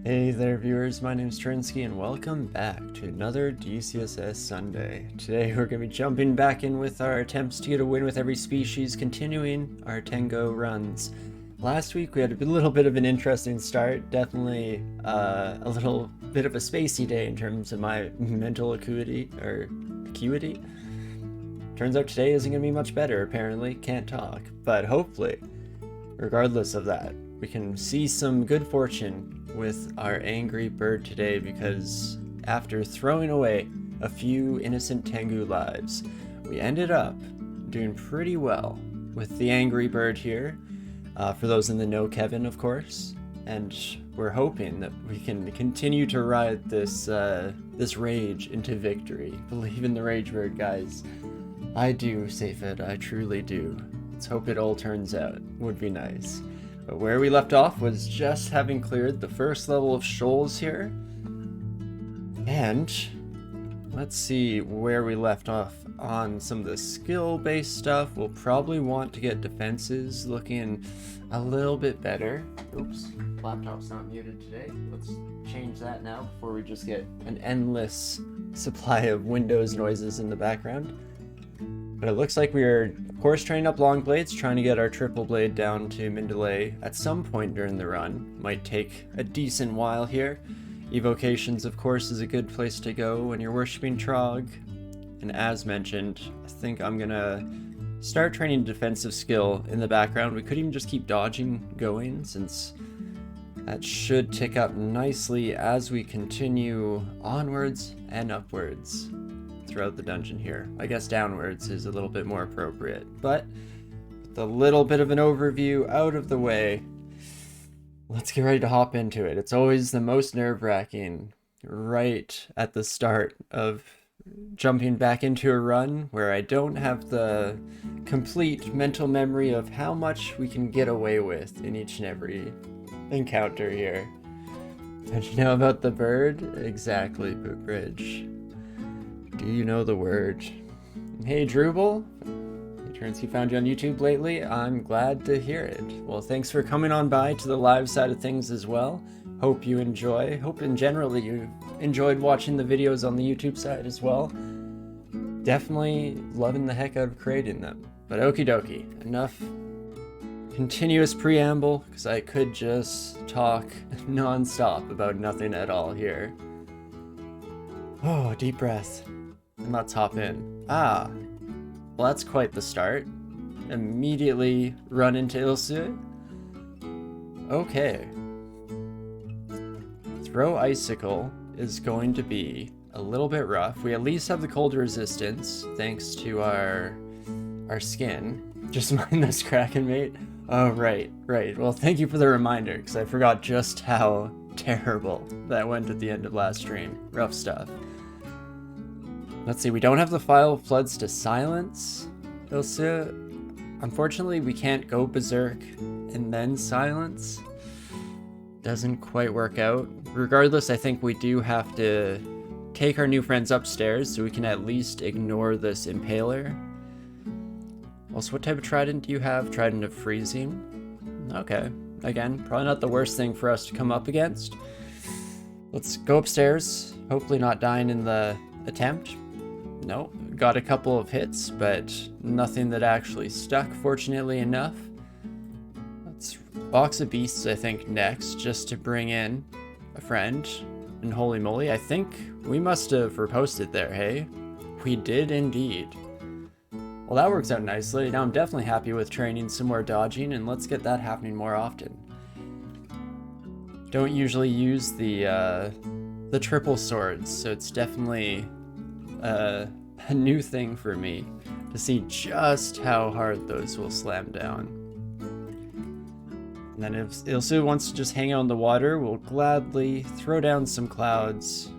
Hey there viewers, my name's Torinski and welcome back to another DCSS Sunday. Today we're going to be jumping back in with our attempts to get a win with every species, continuing our Tengu runs. Last week we had a little bit of an interesting start, definitely a little bit of a spacey day in terms of my mental acuity. Turns out today isn't going to be much better, apparently, can't talk, but hopefully, regardless of that, we can see some good fortune with our angry bird today, because after throwing away a few innocent Tengu lives, we ended up doing pretty well with the angry bird here. For those in the know, Kevin, of course, and we're hoping that we can continue to ride this this rage into victory. Believe in the rage bird, guys. I do, Safed, I truly do. Let's hope it all turns out. Would be nice. But where we left off was just having cleared the first level of shoals here. And let's see where we left off on some of the skill-based stuff. We'll probably want to get defenses looking a little bit better. Oops, laptop's not muted today. Let's change that now before we just get an endless supply of Windows noises in the background. But it looks like we are, of course, training up long blades, trying to get our triple blade down to Mindalay at some point during the run. Might take a decent while here. Evocations, of course, is a good place to go when you're worshipping Trog. And as mentioned, I think I'm gonna start training defensive skill in the background. We could even just keep dodging going, since that should tick up nicely as we continue onwards and upwards throughout the dungeon here. I guess downwards is a little bit more appropriate, but with a little bit of an overview out of the way, let's get ready to hop into it. It's always the most nerve-wracking right at the start of jumping back into a run where I don't have the complete mental memory of how much we can get away with in each and every encounter here. Don't you know about the bird? Exactly, Bridge. Do you know the word? Hey, Drupal. Torinski found you on YouTube lately. I'm glad to hear it. Well, thanks for coming on by to the live side of things as well. Hope you enjoy. Hope in general that you enjoyed watching the videos on the YouTube side as well. Definitely loving the heck out of creating them. But okie dokie, enough continuous preamble, because I could just talk non-stop about nothing at all here. Oh, deep breath. And let's hop in. Well, that's quite the start. Immediately run into Ilsu. Okay. Throw Icicle is going to be a little bit rough. We at least have the cold resistance, thanks to our skin. Just mind this Kraken, mate. Oh, right. Well, thank you for the reminder, because I forgot just how terrible that went at the end of last stream. Rough stuff. Let's see, we don't have the File of Floods to silence Ilse. Unfortunately, we can't go Berserk and then silence. Doesn't quite work out. Regardless, I think we do have to take our new friends upstairs so we can at least ignore this Impaler. Also, what type of Trident do you have? Trident of Freezing? Okay, again, probably not the worst thing for us to come up against. Let's go upstairs, hopefully not dying in the attempt. Nope, got a couple of hits, but nothing that actually stuck, fortunately enough. Let's Box of Beasts, I think, next, just to bring in a friend. And holy moly, I think we must have reposted there, hey? We did indeed. Well, that works out nicely. Now I'm definitely happy with training some more dodging, and let's get that happening more often. Don't usually use the triple swords, so it's definitely a new thing for me to see just how hard those will slam down. And then if Ilsu wants to just hang out in the water, we'll gladly throw down some clouds.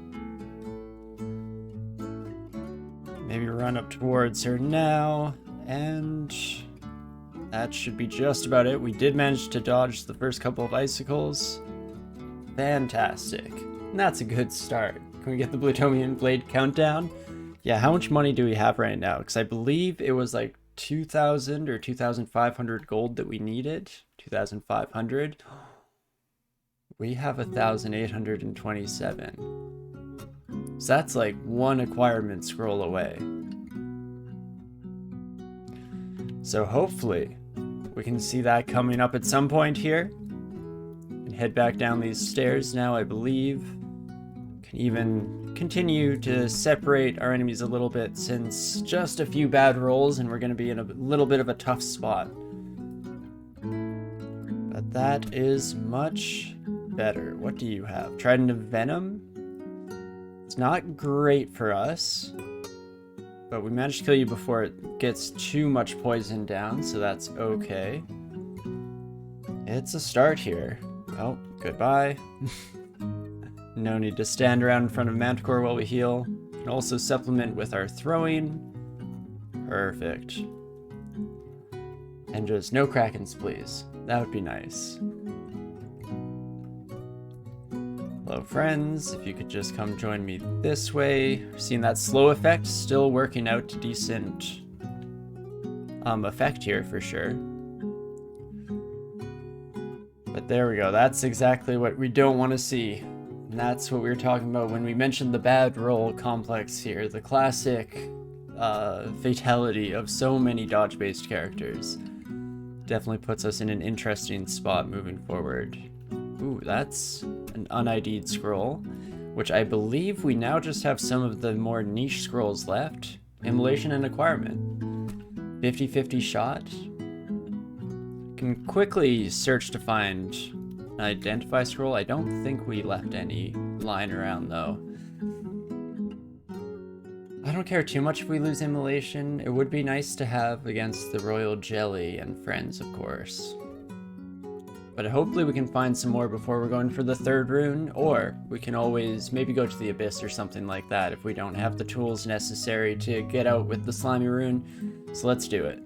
Maybe run up towards her now, and that should be just about it. We did manage to dodge the first couple of icicles. Fantastic. And that's a good start. Can we get the Plutonian Blade countdown? Yeah, how much money do we have right now? Because I believe it was like 2,000 or 2,500 gold that we needed. 2,500. We have 1,827. So that's like one acquirement scroll away. So hopefully we can see that coming up at some point here. And head back down these stairs now, I believe. Can even continue to separate our enemies a little bit, since just a few bad rolls and we're going to be in a little bit of a tough spot. But that is much better. What do you have? Trident of Venom? It's not great for us, but we managed to kill you before it gets too much poison down, so that's okay. It's a start here. Oh, goodbye. No need to stand around in front of Manticore while we heal. Can also supplement with our throwing. Perfect. And just no Krakens, please. That would be nice. Hello, friends. If you could just come join me this way. Seeing that slow effect still working out to decent effect here for sure. But there we go. That's exactly what we don't want to see. And that's what we were talking about when we mentioned the bad roll complex here. The classic fatality of so many dodge-based characters. Definitely puts us in an interesting spot moving forward. Ooh, that's an un-ID'd scroll, which I believe we now just have some of the more niche scrolls left. Immolation and Acquirement. 50-50 shot. Can quickly search to find an identify scroll. I don't think we left any lying around though. I don't care too much if we lose Immolation. It would be nice to have against the Royal Jelly and friends, of course. But hopefully we can find some more before we're going for the third rune, or we can always maybe go to the Abyss or something like that if we don't have the tools necessary to get out with the Slimy rune. So let's do it.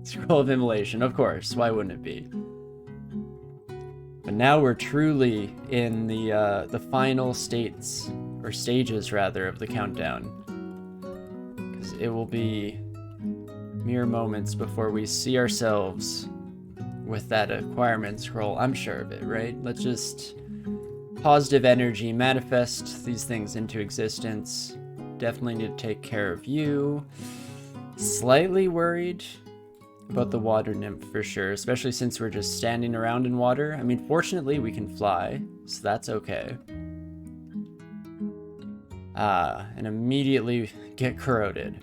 Scroll of Immolation, of course, why wouldn't it be? But now we're truly in the final states, or stages rather, of the countdown. Because it will be mere moments before we see ourselves with that acquirement scroll. I'm sure of it, right? Let's just positive energy, manifest these things into existence. Definitely need to take care of you. Slightly worried about the water nymph for sure, especially since we're just standing around in water. I mean, fortunately we can fly, so that's okay. And immediately get corroded.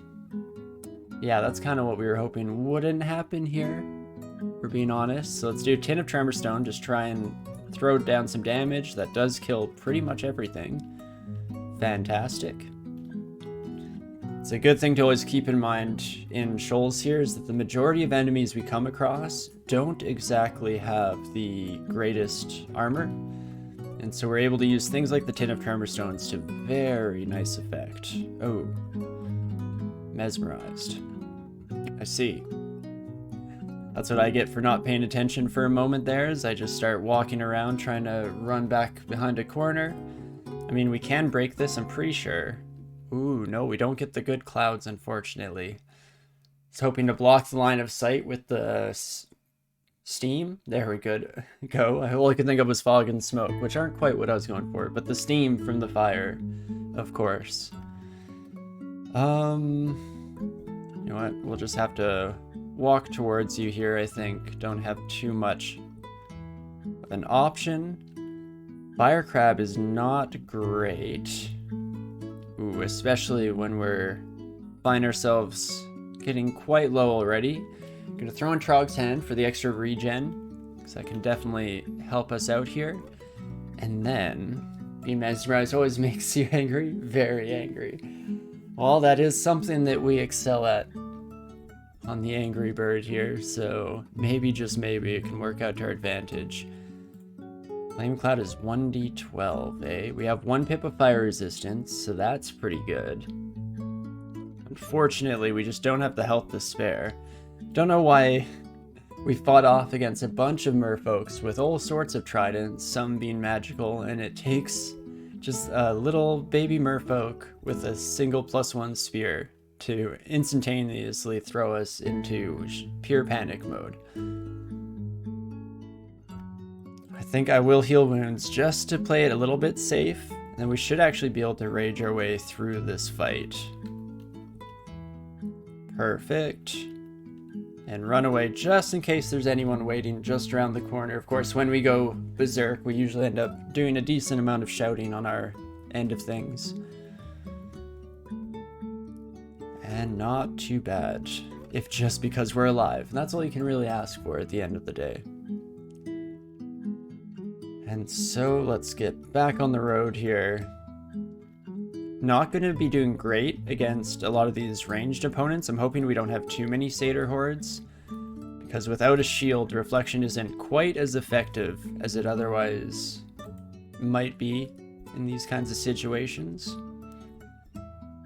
Yeah, that's kind of what we were hoping wouldn't happen here, for being honest. So let's do Tin of Tremorstone, just try and throw down some damage. That does kill pretty much everything. Fantastic. It's a good thing to always keep in mind in shoals here is that the majority of enemies we come across don't exactly have the greatest armor. And so we're able to use things like the Tin of Tremorstones to very nice effect. Oh. Mesmerized. I see. That's what I get for not paying attention for a moment there, is I just start walking around trying to run back behind a corner. I mean, we can break this, I'm pretty sure. Ooh, no, we don't get the good clouds, unfortunately. I was hoping to block the line of sight with the steam. There we go. All I could think of was fog and smoke, which aren't quite what I was going for, but the steam from the fire, of course. You know what? We'll just have to walk towards you here, I think. Don't have too much of an option. Fire crab is not great. Ooh, especially when we're find ourselves getting quite low already. I'm gonna throw in Trog's Hand for the extra regen, because that can definitely help us out here. And then, being mesmerized always makes you angry, very angry. Well, that is something that we excel at on the Angry Bird here, so maybe, just maybe, it can work out to our advantage. Flame Cloud is 1d12, eh? We have 1 pip of fire resistance, so that's pretty good. Unfortunately, we just don't have the health to spare. Don't know why we fought off against a bunch of merfolks with all sorts of tridents, some being magical, and it takes just a little baby merfolk with a single +1 spear to instantaneously throw us into pure panic mode. I think I will heal wounds just to play it a little bit safe. And then we should actually be able to rage our way through this fight. Perfect. And run away just in case there's anyone waiting just around the corner. Of course, when we go berserk, we usually end up doing a decent amount of shouting on our end of things. And not too bad, if just because we're alive. And that's all you can really ask for at the end of the day. And so let's get back on the road here. Not going to be doing great against a lot of these ranged opponents. I'm hoping we don't have too many satyr hordes, because without a shield, reflection isn't quite as effective as it otherwise might be in these kinds of situations.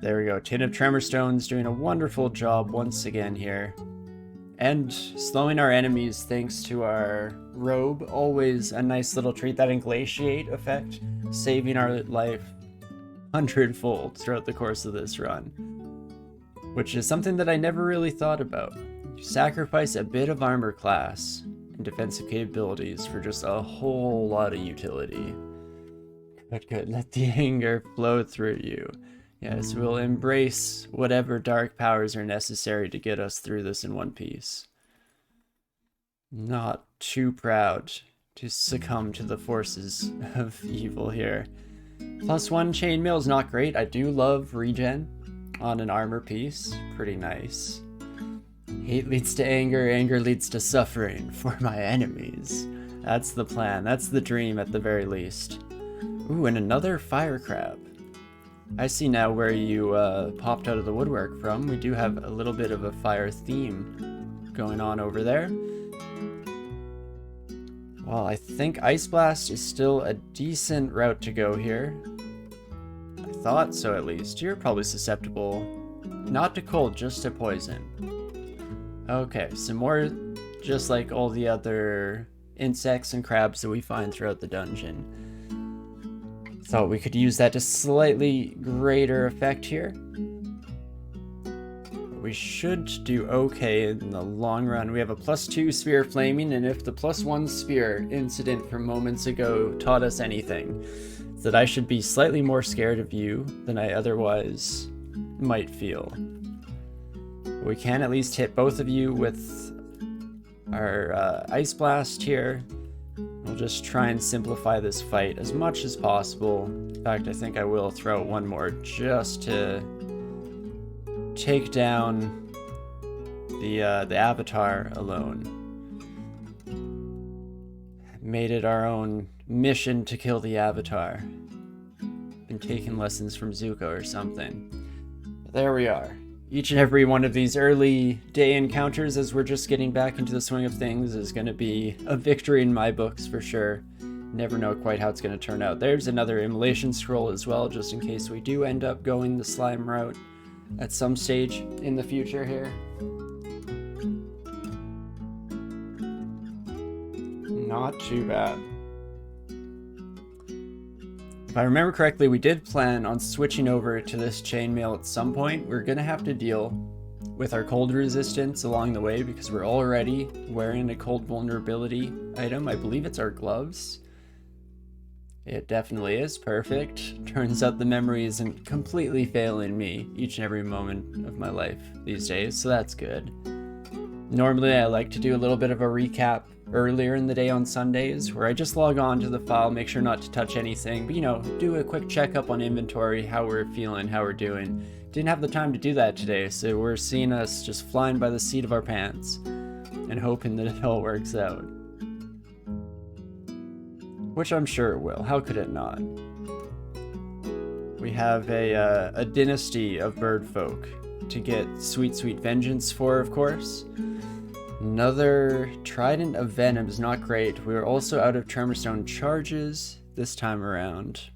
There we go. Tin of Tremor Stones doing a wonderful job once again here. And slowing our enemies thanks to our robe. Always a nice little treat. That Inglatiate effect, saving our life 100-fold throughout the course of this run. Which is something that I never really thought about. You sacrifice a bit of armor class and defensive capabilities for just a whole lot of utility. Good. Let the anger flow through you. Yes, we'll embrace whatever dark powers are necessary to get us through this in one piece. Not too proud to succumb to the forces of evil here. +1 chainmail is not great. I do love regen on an armor piece. Pretty nice. Hate leads to anger, anger leads to suffering for my enemies. That's the plan. That's the dream at the very least. Ooh, and another fire crab. I see now where you popped out of the woodwork from. We do have a little bit of a fire theme going on over there. Well, I think Ice Blast is still a decent route to go here. I thought so, at least. You're probably susceptible, not to cold, just to poison. Okay, some more just like all the other insects and crabs that we find throughout the dungeon. Thought we could use that to slightly greater effect here. We should do okay in the long run. We have a +2 Sphere of Flaming, and if the +1 Spear incident from moments ago taught us anything, it's that I should be slightly more scared of you than I otherwise might feel. We can at least hit both of you with our Ice Blast here. We'll just try and simplify this fight as much as possible. In fact, I think I will throw one more just to take down the Avatar alone. Made it our own mission to kill the Avatar. Been taking lessons from Zuko or something. But there we are. Each and every one of these early day encounters as we're just getting back into the swing of things is going to be a victory in my books for sure. Never know quite how it's going to turn out. There's another immolation scroll as well, just in case we do end up going the slime route at some stage in the future here. Not too bad. If I remember correctly, we did plan on switching over to this chainmail at some point. We're going to have to deal with our cold resistance along the way because we're already wearing a cold vulnerability item. I believe it's our gloves. It definitely is. Perfect. Turns out the memory isn't completely failing me each and every moment of my life these days, so that's good. Normally I like to do a little bit of a recap earlier in the day on Sundays, where I just log on to the file, make sure not to touch anything, but you know, do a quick checkup on inventory, how we're feeling, how we're doing. Didn't have the time to do that today, so we're seeing us just flying by the seat of our pants and hoping that it all works out. Which I'm sure it will. How could it not? We have a dynasty of bird folk to get sweet, sweet vengeance for, of course. Another Trident of Venom is not great. We are also out of Tremorstone charges this time around.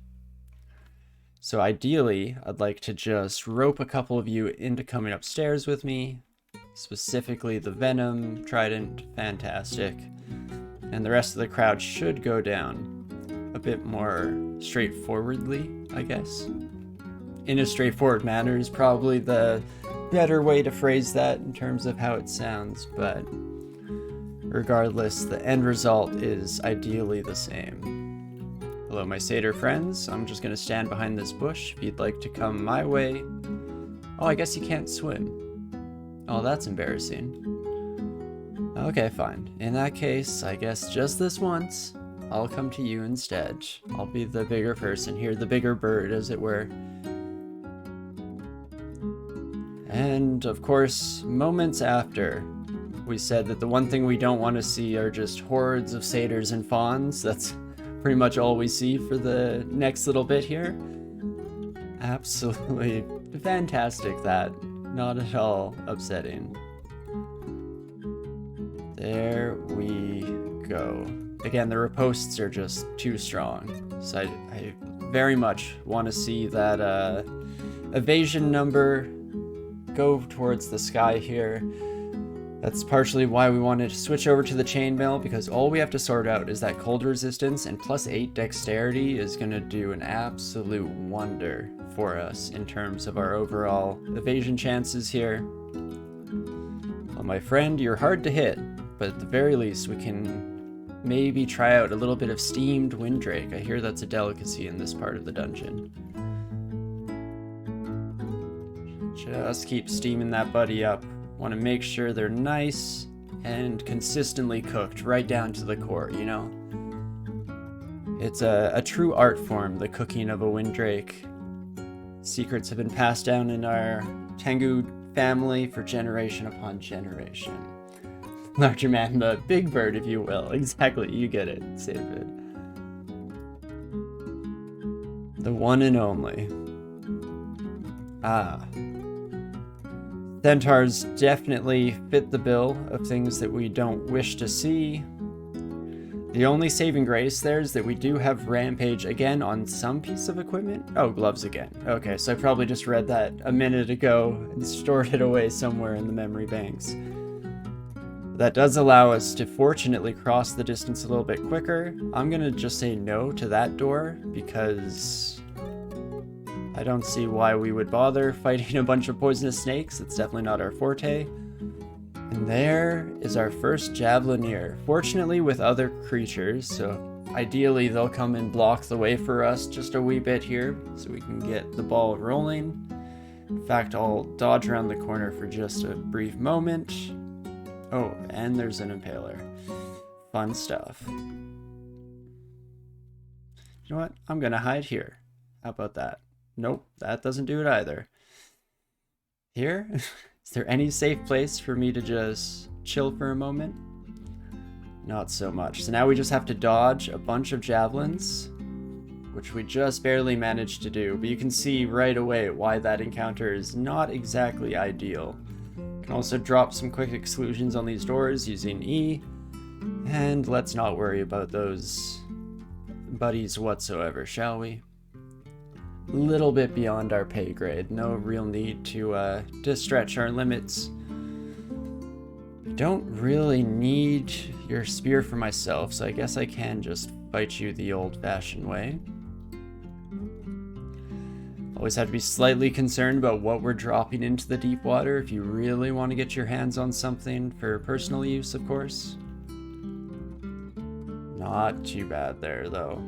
So ideally, I'd like to just rope a couple of you into coming upstairs with me. Specifically the Venom, Trident, fantastic. And the rest of the crowd should go down a bit more straightforwardly, I guess. In a straightforward manner is probably the better way to phrase that in terms of how it sounds, but regardless, the end result is ideally the same. Hello, my satyr friends. I'm just gonna stand behind this bush if you'd like to come my way. Oh, I guess you can't swim. Oh, that's embarrassing. Okay, fine. In that case, I guess just this once, I'll come to you instead. I'll be the bigger person here, the bigger bird, as it were. And, of course, moments after, we said that the one thing we don't want to see are just hordes of satyrs and fawns. That's pretty much all we see for the next little bit here. Absolutely fantastic, that. Not at all upsetting. There we go. Again, the riposts are just too strong. So I very much want to see that evasion number go towards the sky here. That's partially why we wanted to switch over to the chainmail, because all we have to sort out is that cold resistance, and +8 dexterity is going to do an absolute wonder for us in terms of our overall evasion chances here. Well, my friend, you're hard to hit, but at the very least we can maybe try out a little bit of steamed Windrake. I hear that's a delicacy in this part of the dungeon. Just keep steaming that buddy up. Want to make sure they're nice and consistently cooked right down to the core, you know? It's a true art form, the cooking of a Windrake. Secrets have been passed down in our Tengu family for generation upon generation. Larger man, the big bird, if you will. Exactly, you get it, David. The one and only. Ah. Centaurs definitely fit the bill of things that we don't wish to see. The only saving grace there is that we do have Rampage again on some piece of equipment. Oh, gloves again. Okay, so I probably just read that a minute ago and stored it away somewhere in the memory banks. That does allow us to fortunately cross the distance a little bit quicker. I'm gonna just say no to that door because I don't see why we would bother fighting a bunch of poisonous snakes. It's definitely not our forte. And there is our first Javelineer. Fortunately with other creatures, so ideally they'll come and block the way for us just a wee bit here so we can get the ball rolling. In fact, I'll dodge around the corner for just a brief moment. Oh, and there's an impaler. Fun stuff. You know what? I'm gonna hide here. How about that? Nope, that doesn't do it either. Here? Is there any safe place for me to just chill for a moment? Not so much. So now we just have to dodge a bunch of javelins, which we just barely managed to do. But you can see right away why that encounter is not exactly ideal. Can also drop some quick exclusions on these doors using E. And let's not worry about those buddies whatsoever, shall we? Little bit beyond our pay grade. No real need to stretch our limits. Don't really need your spear for myself, so I guess I can just fight you the old-fashioned way. Always have to be slightly concerned about what we're dropping into the deep water if you really want to get your hands on something for personal use, of course. Not too bad there, though.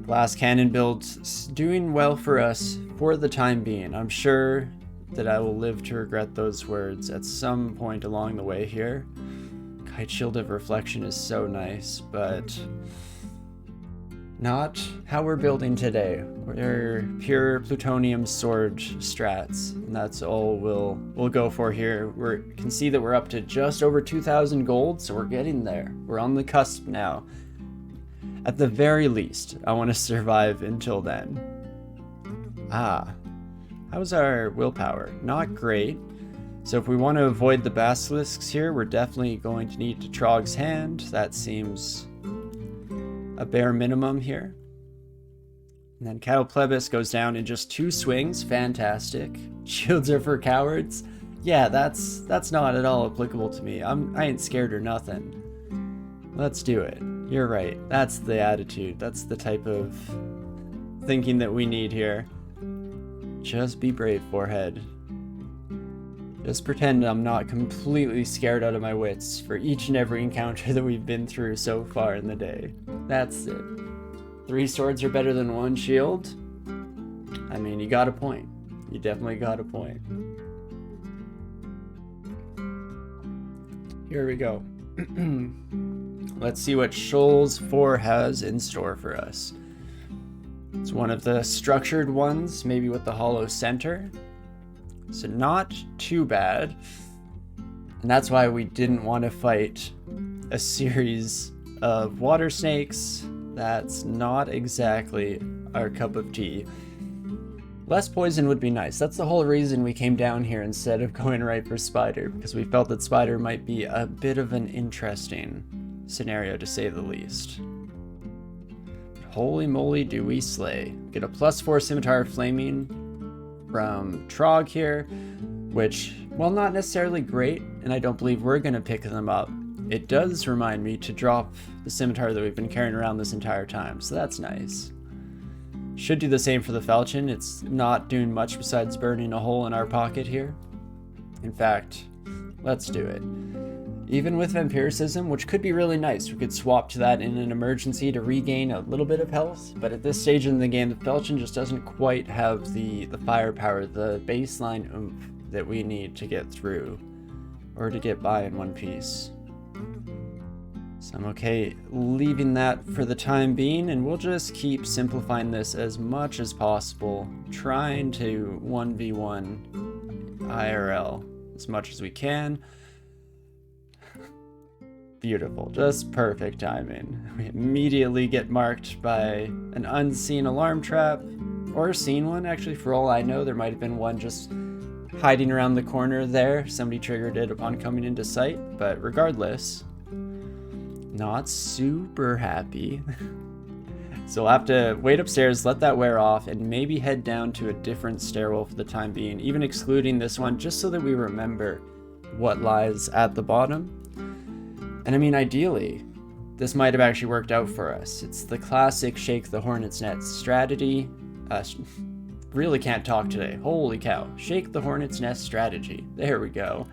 Glass cannon build's doing well for us for the time being. I'm sure that I will live to regret those words at some point along the way here. Kite Shield of Reflection is so nice, but not how we're building today. We're pure plutonium sword strats, and that's all we'll go for here. We can see that we're up to just over 2,000 gold, so we're getting there. We're on the cusp now. At the very least, I want to survive until then. Ah, how's our willpower? Not great. So if we want to avoid the basilisks here, we're definitely going to need to Trog's Hand. That seems a bare minimum here. And then Cattle Plebis goes down in just 2 swings. Fantastic. Shields are for cowards. Yeah, that's not at all applicable to me. I ain't scared or nothing. Let's do it. You're right. That's the attitude. That's the type of thinking that we need here. Just be brave, Forehead. Just pretend I'm not completely scared out of my wits for each and every encounter that we've been through so far in the day. That's it. 3 swords are better than 1 shield? I mean, you got a point. You definitely got a point. Here we go. Let's see what Shoals 4 has in store for us. It's one of the structured ones, maybe with the hollow center. So not too bad. And that's why we didn't want to fight a series of water snakes. That's not exactly our cup of tea. Less poison would be nice. That's the whole reason we came down here instead of going right for Spider, because we felt that Spider might be a bit of an interesting scenario to say the least. Holy moly, do we slay. Get a +4 Scimitar Flaming from Trog here, which, while not necessarily great, and I don't believe we're going to pick them up, it does remind me to drop the Scimitar that we've been carrying around this entire time, so that's nice. Should do the same for the Falchion. It's not doing much besides burning a hole in our pocket here. In fact, let's do it. Even with Vampiricism, which could be really nice, we could swap to that in an emergency to regain a little bit of health, but at this stage in the game, the Falchion just doesn't quite have the firepower, the baseline oomph that we need to get through, or to get by in one piece. So I'm okay leaving that for the time being, and we'll just keep simplifying this as much as possible, trying to 1v1 IRL as much as we can. Beautiful, just perfect timing. We immediately get marked by an unseen alarm trap, or a seen one, actually, for all I know. There might have been one just hiding around the corner there. Somebody triggered it upon coming into sight, but regardless, not super happy. So we'll have to wait upstairs, let that wear off, and maybe head down to a different stairwell for the time being, even excluding this one, just so that we remember what lies at the bottom. And I mean, ideally, this might have actually worked out for us. It's the classic Shake the Hornet's Nest strategy. Really can't talk today. Holy cow. Shake the Hornet's Nest strategy. There we go.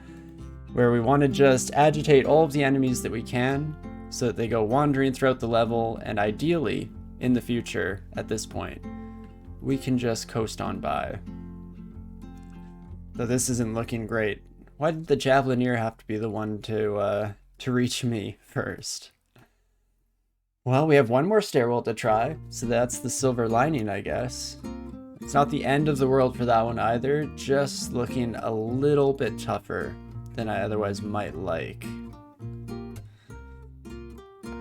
Where we want to just agitate all of the enemies that we can so that they go wandering throughout the level, and ideally, in the future, at this point, we can just coast on by. Though this isn't looking great. Why did the Javelineer have to be the one to reach me first? Well, we have one more stairwell to try, so that's the silver lining, I guess. It's not the end of the world for that one either, just looking a little bit tougher than I otherwise might like.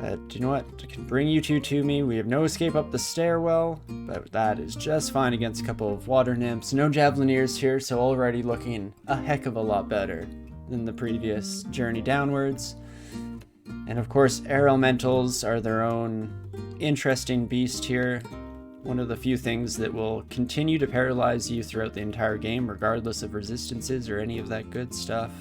Do you know what? I can bring you two to me. We have no escape up the stairwell, but that is just fine against a couple of water nymphs. No Javelineers here, so already looking a heck of a lot better than the previous journey downwards. And of course, air elementals are their own interesting beast here. One of the few things that will continue to paralyze you throughout the entire game, regardless of resistances or any of that good stuff.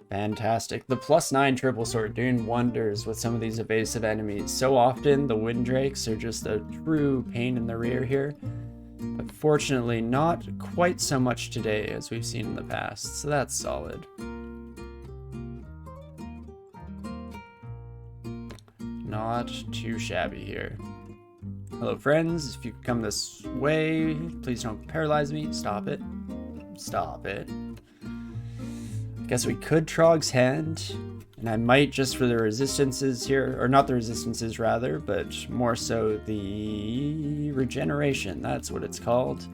Fantastic. The +9 triple sword doing wonders with some of these evasive enemies. So often, the Windrakes are just a true pain in the rear here. But fortunately, not quite so much today as we've seen in the past, so that's solid. Not too shabby here. Hello friends, if you come this way, please don't paralyze me. Stop it. Stop it. I guess we could Trog's Hand, and I might just for the resistances here, or not the resistances rather, but more so the regeneration, that's what it's called.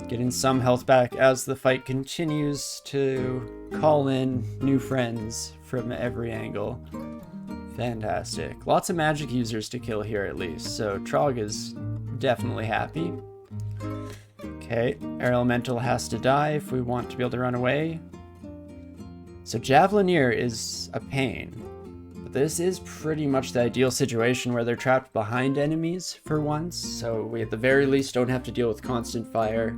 Getting some health back as the fight continues to call in new friends from every angle. Fantastic. Lots of magic users to kill here at least, so Trog is definitely happy. Okay, Air Elemental has to die if we want to be able to run away. So Javelineer is a pain, but this is pretty much the ideal situation where they're trapped behind enemies for once, so we at the very least don't have to deal with constant fire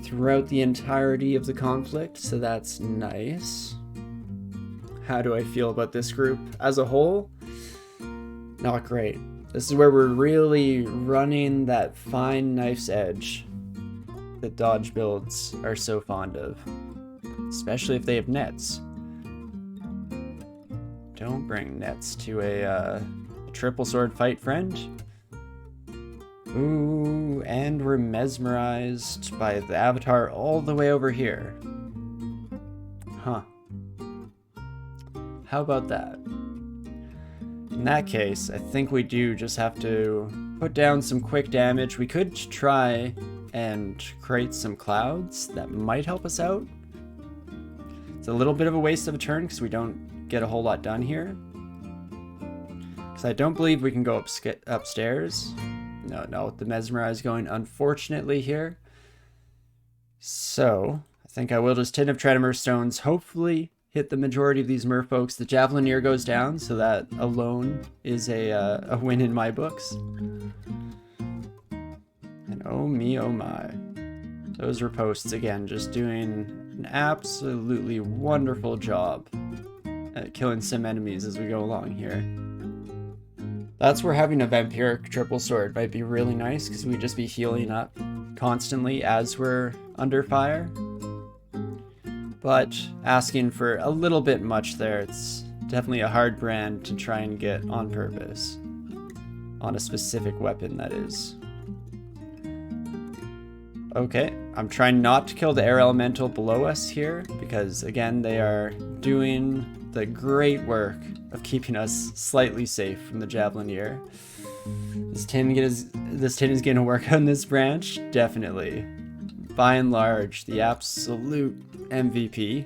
throughout the entirety of the conflict, so that's nice. How do I feel about this group as a whole? Not great. This is where we're really running that fine knife's edge that dodge builds are so fond of. especially if they have nets. Don't bring nets to a triple sword fight, friend. Ooh, and we're mesmerized by the avatar all the way over here. Huh. How about that? In that case, I think we do just have to put down some quick damage. We could try and create some clouds that might help us out. It's a little bit of a waste of a turn because we don't get a whole lot done here. Because I don't believe we can go upstairs. No, the mesmerize going unfortunately here. So I think I will just Tin of Tredemer Stones, hopefully hit the majority of these merfolks. The Javelineer goes down, so that alone is a win in my books. And oh me, oh my. Those riposts, again, just doing an absolutely wonderful job at killing some enemies as we go along here. That's where having a vampiric triple sword might be really nice, because we'd just be healing up constantly as we're under fire. But asking for a little bit much there. It's definitely a hard brand to try and get on purpose. On a specific weapon, that is. Okay, I'm trying not to kill the air elemental below us here, because again, they are doing the great work of keeping us slightly safe from the Javelineer. This tin is going to work on this branch, definitely. By and large, the absolute MVP.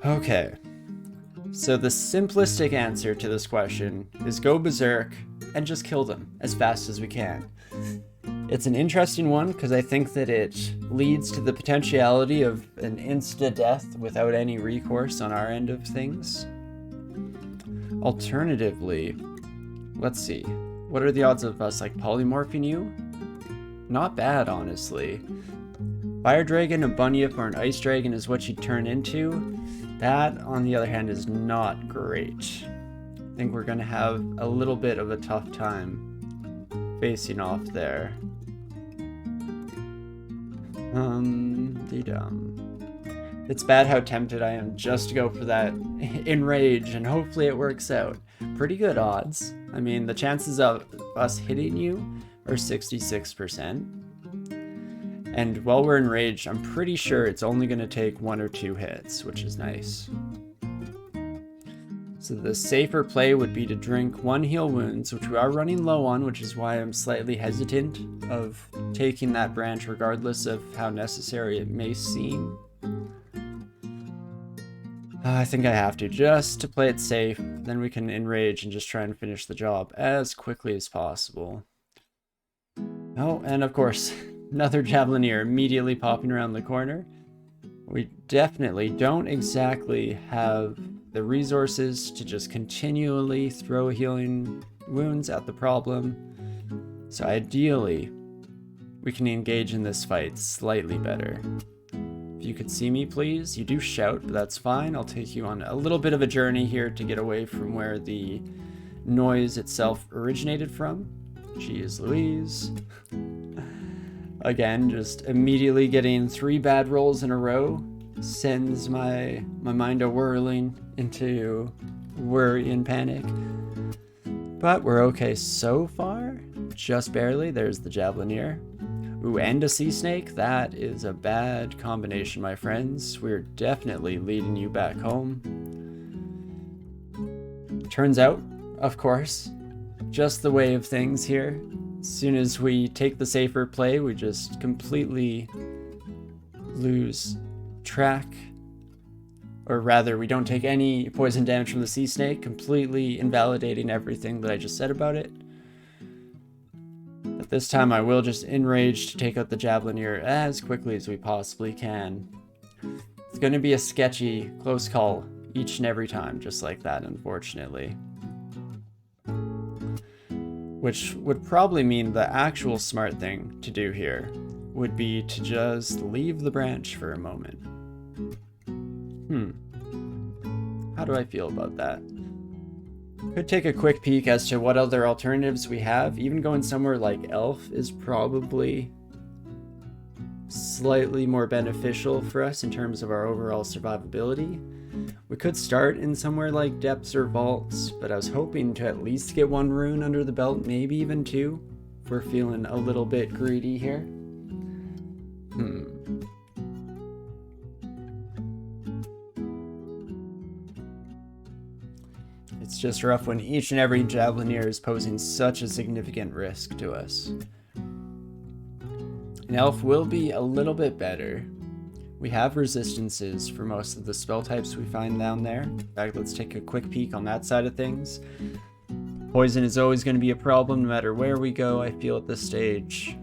Okay, so the simplistic answer to this question is go berserk and just kill them as fast as we can. It's an interesting one because I think that it leads to the potentiality of an insta-death without any recourse on our end of things. Alternatively, let's see, what are the odds of us like polymorphing you? Not bad, honestly. Fire Dragon, a Bunyip, or an Ice Dragon is what you turn into. That, on the other hand, is not great. I think we're going to have a little bit of a tough time facing off there. It's bad how tempted I am just to go for that enrage, and hopefully it works out. Pretty good odds. I mean, the chances of us hitting you are 66%. And while we're enraged, I'm pretty sure it's only going to take 1 or 2 hits, which is nice. So the safer play would be to drink 1 heal wounds, which we are running low on, which is why I'm slightly hesitant of taking that branch regardless of how necessary it may seem. I think I have to, just to play it safe. Then we can enrage and just try and finish the job as quickly as possible. Oh, and of course, another Javelineer immediately popping around the corner. We definitely don't exactly have the resources to just continually throw healing wounds at the problem. So ideally, we can engage in this fight slightly better. If you could see me, please. You do shout, but that's fine. I'll take you on a little bit of a journey here to get away from where the noise itself originated from. Jeez Louise. Again, just immediately getting 3 bad rolls in a row sends my mind a-whirling into worry and panic. But we're okay so far. Just barely. There's the Javelineer. Ooh, and a sea snake. That is a bad combination, my friends. We're definitely leading you back home. Turns out, of course, just the way of things here. As soon as we take the safer play, we just completely lose track. Or rather, we don't take any poison damage from the sea snake, completely invalidating everything that I just said about it. But this time I will just enrage to take out the Javelineer as quickly as we possibly can. It's going to be a sketchy, close call each and every time, just like that, unfortunately. Which would probably mean the actual smart thing to do here would be to just leave the branch for a moment. How do I feel about that? Could take a quick peek as to what other alternatives we have. Even going somewhere like Elf is probably slightly more beneficial for us in terms of our overall survivability. We could start in somewhere like depths or vaults, but I was hoping to at least get 1 rune under the belt, maybe even 2, if we're feeling a little bit greedy here. It's just rough when each and every Javelineer is posing such a significant risk to us. An elf will be a little bit better. We have resistances for most of the spell types we find down there. In fact, let's take a quick peek on that side of things. Poison is always going to be a problem no matter where we go, I feel, at this stage.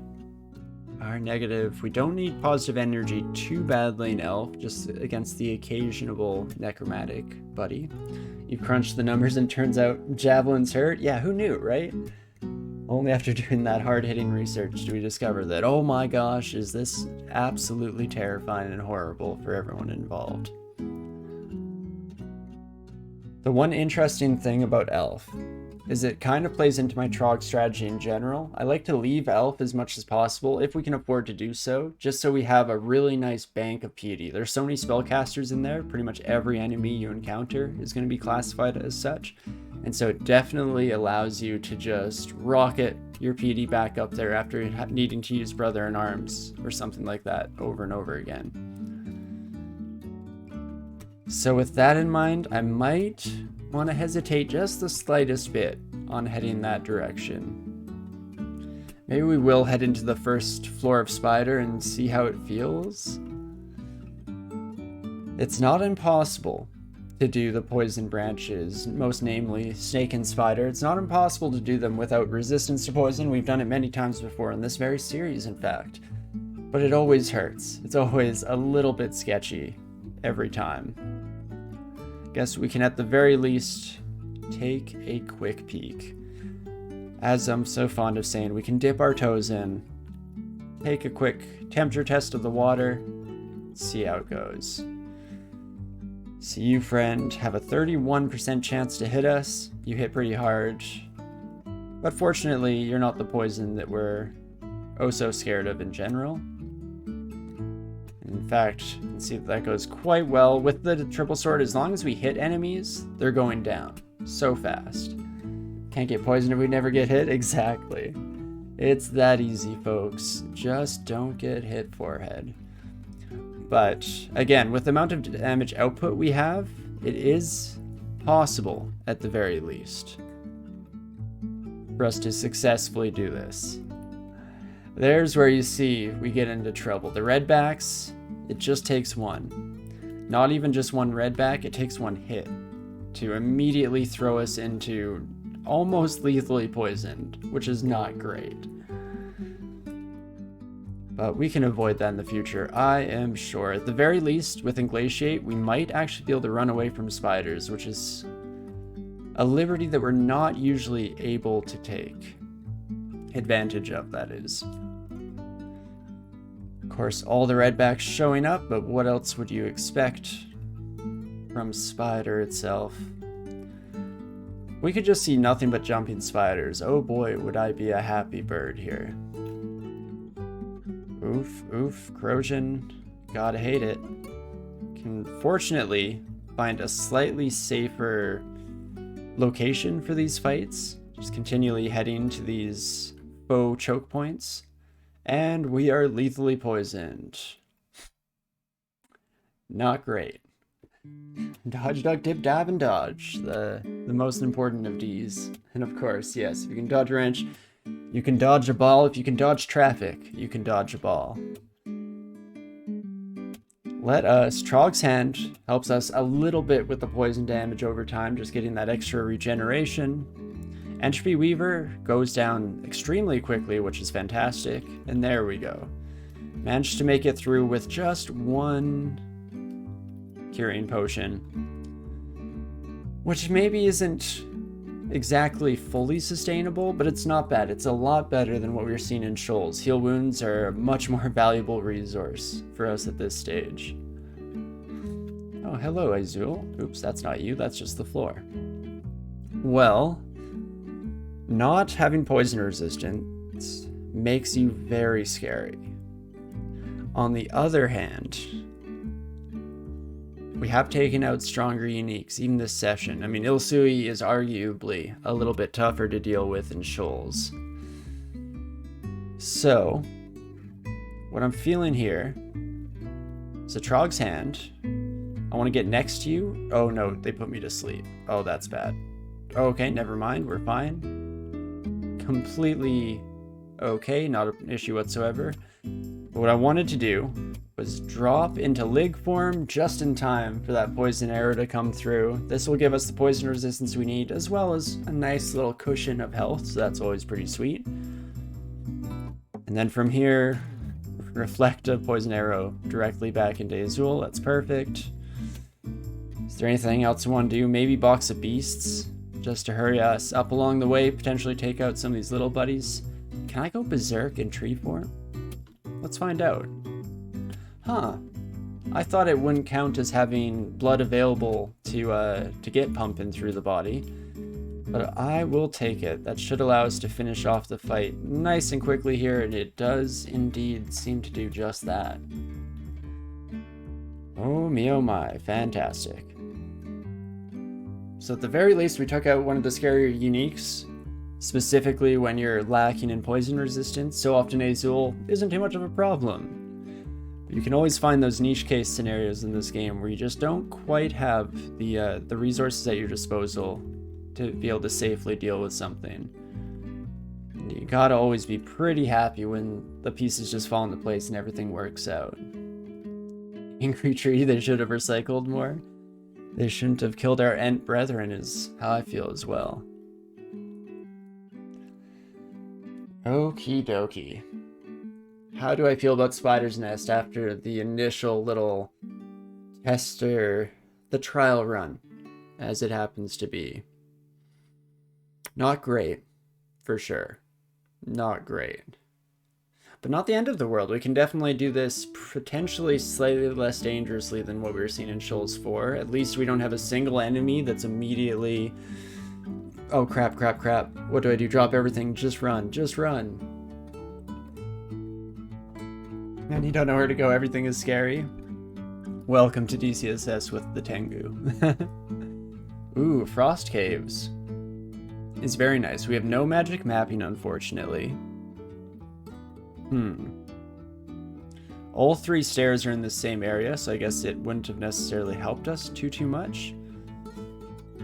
Our negative, we don't need positive energy too badly in elf, just against the occasional necromantic buddy. You crunch the numbers and it turns out javelins hurt? Yeah, who knew, right? Only after doing that hard-hitting research do we discover that, oh my gosh, is this absolutely terrifying and horrible for everyone involved. The one interesting thing about elf is it kind of plays into my Trog strategy in general. I like to leave elf as much as possible, if we can afford to do so, just so we have a really nice bank of piety. There's so many spellcasters in there, pretty much every enemy you encounter is going to be classified as such. And so it definitely allows you to just rocket your piety back up there after needing to use Brother in Arms or something like that over and over again. So with that in mind, I might want to hesitate just the slightest bit on heading that direction. Maybe we will head into the first floor of Spider and see how it feels. It's not impossible to do the poison branches, most namely Snake and Spider. It's not impossible to do them without resistance to poison. We've done it many times before in this very series, in fact. But it always hurts. It's always a little bit sketchy every time. Guess we can at the very least take a quick peek. As I'm so fond of saying, we can dip our toes in, take a quick temperature test of the water, see how it goes. So you, friend, have a 31% chance to hit us. You hit pretty hard. But fortunately, you're not the poison that we're oh so scared of in general. In fact, you can see that goes quite well with the triple sword. As long as we hit enemies, they're going down so fast. Can't get poisoned if we never get hit? Exactly. It's that easy, folks. Just don't get hit, forehead. But again, with the amount of damage output we have, it is possible, at the very least, for us to successfully do this. There's where you see we get into trouble. The redbacks, it just takes one. Not even just one redback, it takes one hit to immediately throw us into almost lethally poisoned, which is not great. But we can avoid that in the future, I am sure. At the very least, with Inglatiate, we might actually be able to run away from spiders, which is a liberty that we're not usually able to take advantage of, that is. Of course, all the redbacks showing up, but what else would you expect from Spider itself? We could just see nothing but jumping spiders. Oh boy, would I be a happy bird here. Oof, oof, corrosion, gotta hate it. Can fortunately find a slightly safer location for these fights, just continually heading to these faux choke points, and we are lethally poisoned. Not great. Dodge, duck, dip, dive, and dodge, the most important of D's. And of course, yes, if you can dodge a wrench, you can dodge a ball. If you can dodge traffic, you can dodge a ball. Let us, Trog's Hand helps us a little bit with the poison damage over time, just getting that extra regeneration. Entropy Weaver goes down extremely quickly, which is fantastic. And there we go. Managed to make it through with just one curing potion, which maybe isn't exactly fully sustainable, but it's not bad. It's a lot better than what we were seeing in Shoals. Heal wounds are a much more valuable resource for us at this stage. Oh, hello, Azul. Oops, that's not you. That's just the floor. Well, not having poison resistance makes you very scary. On the other hand, we have taken out stronger uniques, even this session. I mean, Ilsui is arguably a little bit tougher to deal with in Shoals. So, what I'm feeling here is a Trog's Hand. I want to get next to you. Oh no, they put me to sleep. Oh, that's bad. Okay, never mind, we're fine. Completely okay, not an issue whatsoever. But what I wanted to do was drop into Lig form just in time for that poison arrow to come through. This will give us the poison resistance we need, as well as a nice little cushion of health, so that's always pretty sweet. And then from here, reflect a poison arrow directly back into Azul. That's perfect. Is there anything else we want to do? Maybe Box of Beasts, just to hurry us up along the way, potentially take out some of these little buddies. Can I go Berserk in tree form? Let's find out. Huh. I thought it wouldn't count as having blood available to get pumping through the body. But I will take it. That should allow us to finish off the fight nice and quickly here, and it does indeed seem to do just that. Oh me oh my, fantastic. So at the very least, we took out one of the scarier uniques, specifically when you're lacking in poison resistance. So often Azul isn't too much of a problem. You can always find those niche case scenarios in this game where you just don't quite have the resources at your disposal to be able to safely deal with something. And you gotta always be pretty happy when the pieces just fall into place and everything works out. Angry Tree, they should have recycled more. They shouldn't have killed our Ent brethren, is how I feel as well. Okie dokie. How do I feel about Spider's Nest after the initial little tester, the trial run, as it happens to be? Not great, for sure. Not great. But not the end of the world. We can definitely do this potentially slightly less dangerously than what we were seeing in Shoals 4. At least we don't have a single enemy that's immediately... Oh crap, crap, crap. What do I do? Drop everything. Just run. Just run. And you don't know where to go. Everything is scary. Welcome to DCSS with the Tengu. Ooh, Frost Caves. It's very nice. We have no magic mapping, unfortunately. All three stairs are in the same area, so I guess it wouldn't have necessarily helped us too much.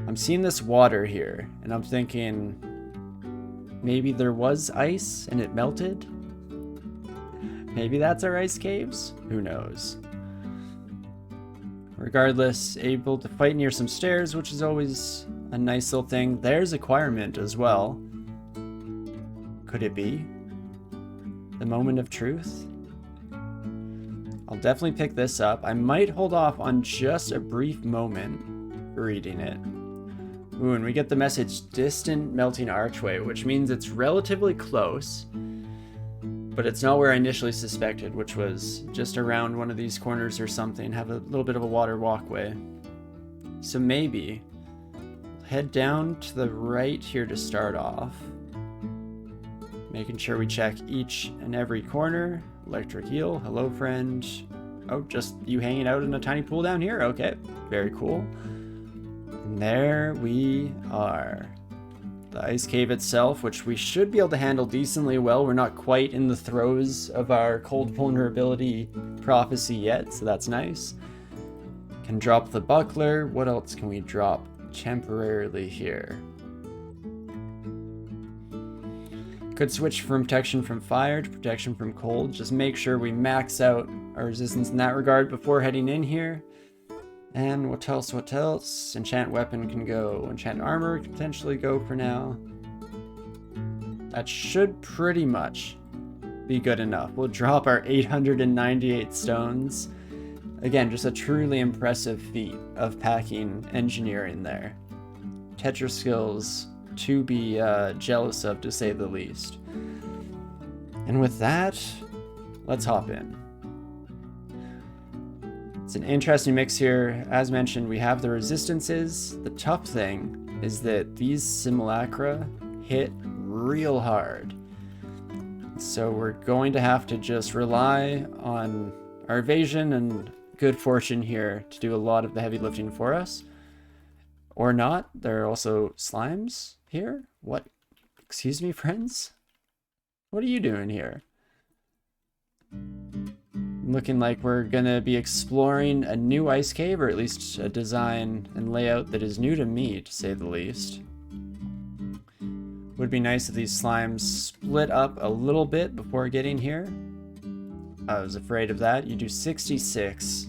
I'm seeing this water here, and I'm thinking maybe there was ice and it melted? Maybe that's our ice caves? Who knows? Regardless, able to fight near some stairs, which is always a nice little thing. There's Acquirement as well. Could it be the moment of truth? I'll definitely pick this up. I might hold off on just a brief moment reading it. Ooh, and we get the message Distant Melting Archway, which means it's relatively close, but it's not where I initially suspected, which was just around one of these corners or something, have a little bit of a water walkway. So maybe head down to the right here to start off, making sure we check each and every corner. Electric Eel, hello friend. Oh, just you hanging out in a tiny pool down here? Okay, very cool. And there we are. The ice cave itself, which we should be able to handle decently well. We're not quite in the throes of our cold vulnerability prophecy yet, so that's nice. Can drop the buckler. What else can we drop temporarily here? Could switch from protection from fire to protection from cold. Just make sure we max out our resistance in that regard before heading in here. And what else, what else? Enchant weapon can go. Enchant armor can potentially go for now. That should pretty much be good enough. We'll drop our 898 stones. Again, just a truly impressive feat of packing engineering there. Tetra skills to be jealous of, to say the least. And with that, let's hop in. It's an interesting mix here. As mentioned, we have the resistances. The tough thing is that these simulacra hit real hard. So we're going to have to just rely on our evasion and good fortune here to do a lot of the heavy lifting for us. Or not. There are also slimes here. What? Excuse me, friends? What are you doing here? Looking like we're gonna be exploring a new ice cave, or at least a design and layout that is new to me, to say the least. Would be nice if these slimes split up a little bit before getting here. I was afraid of that. You do 66.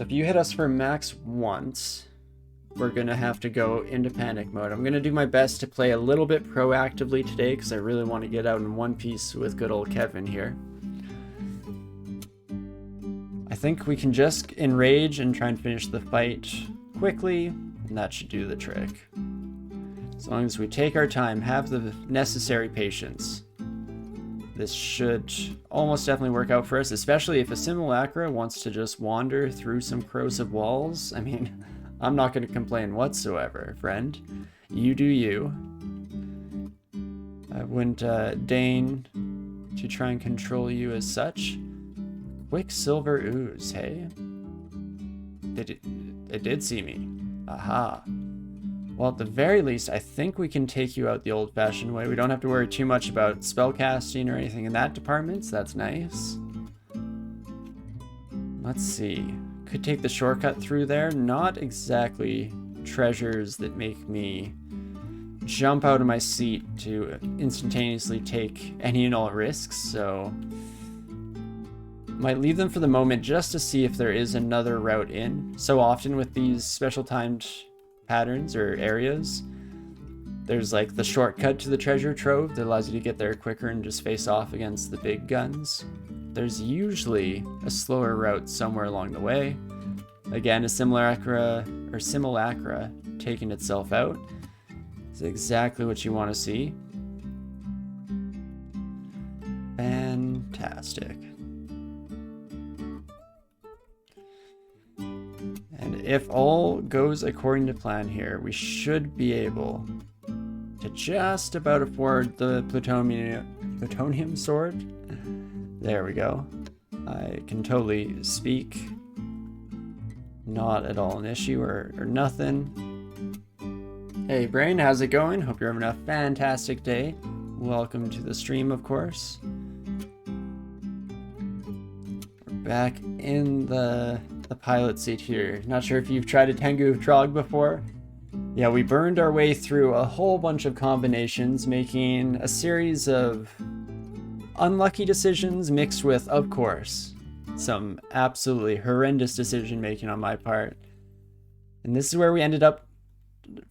If you hit us for max once, we're gonna have to go into panic mode. I'm gonna do my best to play a little bit proactively today because I really want to get out in one piece with good old Kevin here. I think we can just enrage and try and finish the fight quickly, and that should do the trick. As long as we take our time, have the necessary patience, this should almost definitely work out for us, especially if a simulacra wants to just wander through some corrosive walls. I mean, I'm not going to complain whatsoever, friend. You do you. I wouldn't deign to try and control you as such. Quicksilver ooze, hey? It did see me. Aha. Well, at the very least, I think we can take you out the old-fashioned way. We don't have to worry too much about spellcasting or anything in that department, so that's nice. Let's see. Could take the shortcut through there. Not exactly treasures that make me jump out of my seat to instantaneously take any and all risks, so might leave them for the moment just to see if there is another route in. So often with these special timed patterns or areas, there's like the shortcut to the treasure trove that allows you to get there quicker and just face off against the big guns. There's usually a slower route somewhere along the way. Again, a simulacra taking itself out is exactly what you want to see. Fantastic. And if all goes according to plan here, we should be able to just about afford the plutonium sword. There we go. I can totally speak. Not at all an issue or nothing. Hey Brain, how's it going? Hope you're having a fantastic day. Welcome to the stream, of course. We're back in the pilot seat here. Not sure if you've tried a Tengu of Trog before. Yeah, we burned our way through a whole bunch of combinations, making a series of unlucky decisions mixed with, of course, some absolutely horrendous decision making on my part. And this is where we ended up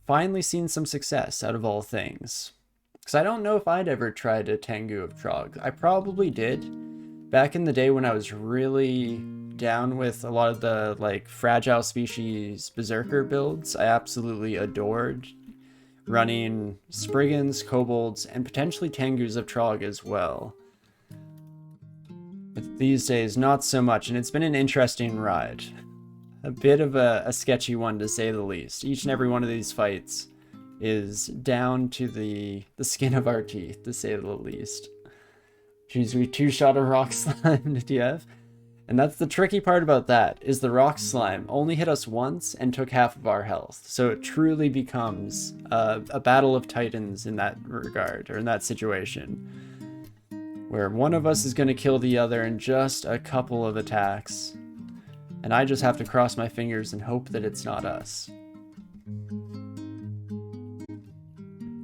finally seeing some success out of all things. Because I don't know if I'd ever tried a Tengu of Trog. I probably did back in the day when I was really down with a lot of the like fragile species berserker builds. I absolutely adored running Spriggans, Kobolds, and potentially Tengus of Trog as well. But these days, not so much, and it's been an interesting ride. A bit of a sketchy one, to say the least. Each and every one of these fights is down to the skin of our teeth, to say the least. Jeez, we two-shot a rock slime to DF. And that's the tricky part about that, is the rock slime only hit us once and took half of our health. So it truly becomes a battle of titans in that regard, or in that situation, where one of us is going to kill the other in just a couple of attacks. And I just have to cross my fingers and hope that it's not us.